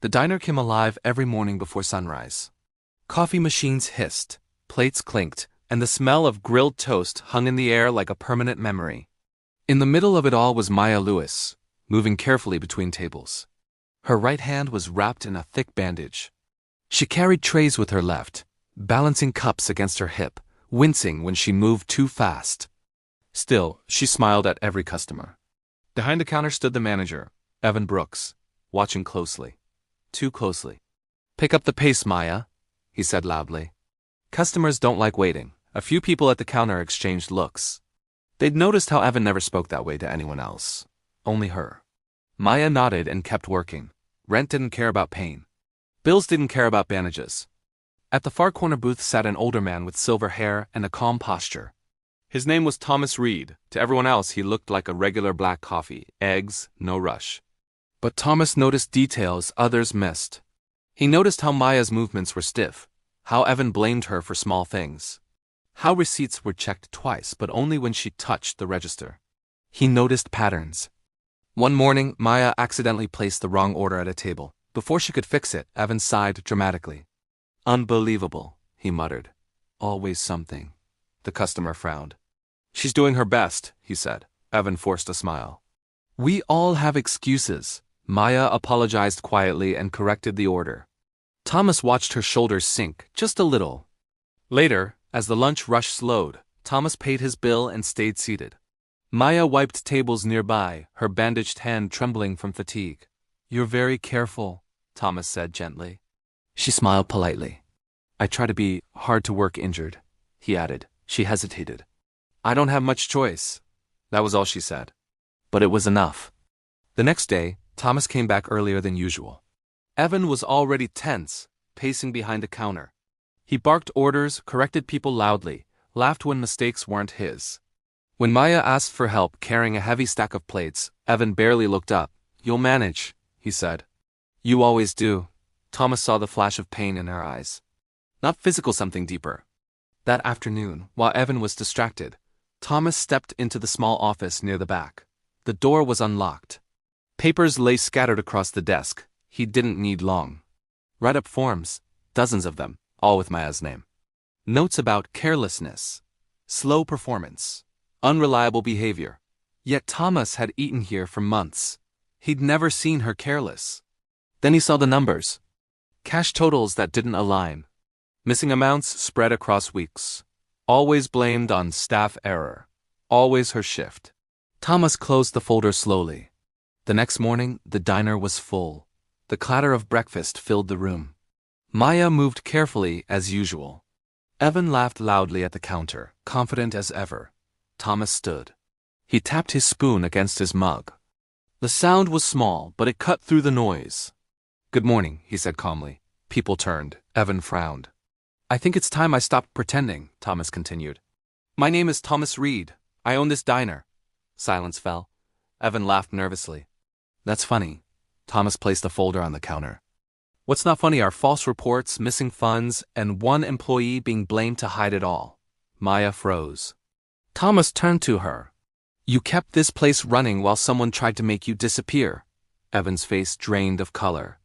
The diner came alive every morning before sunrise. Coffee machines hissed, plates clinked, and the smell of grilled toast hung in the air like a permanent memory. In the middle of it all was Maya Lewis, moving carefully between tables. Her right hand was wrapped in a thick bandage. She carried trays with her left, balancing cups against her hip, wincing when she moved too fast. Still, she smiled at every customer. Behind the counter stood the manager, Evan Brooks, watching closely. Too closely. "Pick up the pace, Maya," he said loudly. Customers don't like waiting. A few people at the counter exchanged looks. They'd noticed how Evan never spoke that way to anyone else. Only her. Maya nodded and kept working. Rent didn't care about pain. Bills didn't care about bandages. At the far corner booth sat an older man with silver hair and a calm posture. His name was Thomas Reed. To everyone else, he looked like a regular black coffee. Eggs, no rush. But Thomas noticed details others missed. He noticed how Maya's movements were stiff, how Evan blamed her for small things, how receipts were checked twice but only when she touched the register. He noticed patterns. One morning, Maya accidentally placed the wrong order at a table. Before she could fix it, Evan sighed dramatically. "Unbelievable," he muttered. "Always something." The customer frowned. "She's doing her best," he said. Evan forced a smile. "We all have excuses." Maya apologized quietly and corrected the order. Thomas watched her shoulders sink, just a little. Later, as the lunch rush slowed, Thomas paid his bill and stayed seated. Maya wiped tables nearby, her bandaged hand trembling from fatigue. "You're very careful," Thomas said gently. She smiled politely. "I try to be hard to work injured," he added. She hesitated. "I don't have much choice." That was all she said. But it was enough. The next day, Thomas came back earlier than usual. Evan was already tense, pacing behind the counter. He barked orders, corrected people loudly, laughed when mistakes weren't his. When Maya asked for help carrying a heavy stack of plates, Evan barely looked up. "You'll manage," he said. "You always do." Thomas saw the flash of pain in her eyes. Not physical, something deeper. That afternoon, while Evan was distracted, Thomas stepped into the small office near the back. The door was unlocked. Papers lay scattered across the desk. He didn't need long. Write-up forms, dozens of them, all with Maya's name. Notes about carelessness, slow performance, unreliable behavior. Yet Thomas had eaten here for months. He'd never seen her careless. Then he saw the numbers. Cash totals that didn't align. Missing amounts spread across weeks. Always blamed on staff error. Always her shift. Thomas closed the folder slowly. The next morning, the diner was full. The clatter of breakfast filled the room. Maya moved carefully as usual. Evan laughed loudly at the counter, confident as ever. Thomas stood. He tapped his spoon against his mug. The sound was small, but it cut through the noise. "Good morning," he said calmly. People turned. Evan frowned. "I think it's time I stopped pretending," Thomas continued. "My name is Thomas Reed. I own this diner." Silence fell. Evan laughed nervously. "That's funny." Thomas placed a folder on the counter. "What's not funny are false reports, missing funds, and one employee being blamed to hide it all." Maya froze. Thomas turned to her. "You kept this place running while someone tried to make you disappear." Evan's face drained of color.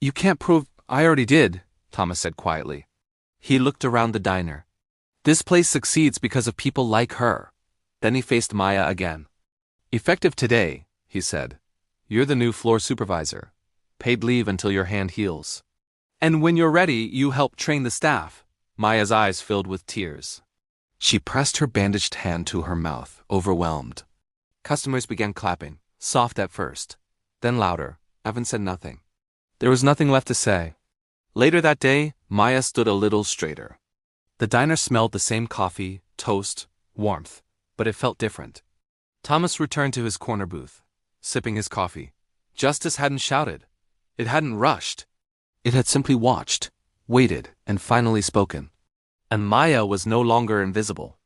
"You can't prove—" "I already did," Thomas said quietly. He looked around the diner. "This place succeeds because of people like her." Then he faced Maya again. "Effective today," he said. "You're the new floor supervisor. Paid leave until your hand heals. And when you're ready, you help train the staff." Maya's eyes filled with tears. She pressed her bandaged hand to her mouth, overwhelmed. Customers began clapping, soft at first, then louder. Evan said nothing. There was nothing left to say. Later that day, Maya stood a little straighter. The diner smelled the same coffee, toast, warmth, but it felt different. Thomas returned to his corner booth, sipping his coffee. Justice hadn't shouted. It hadn't rushed. It had simply watched, waited, and finally spoken. And Maya was no longer invisible.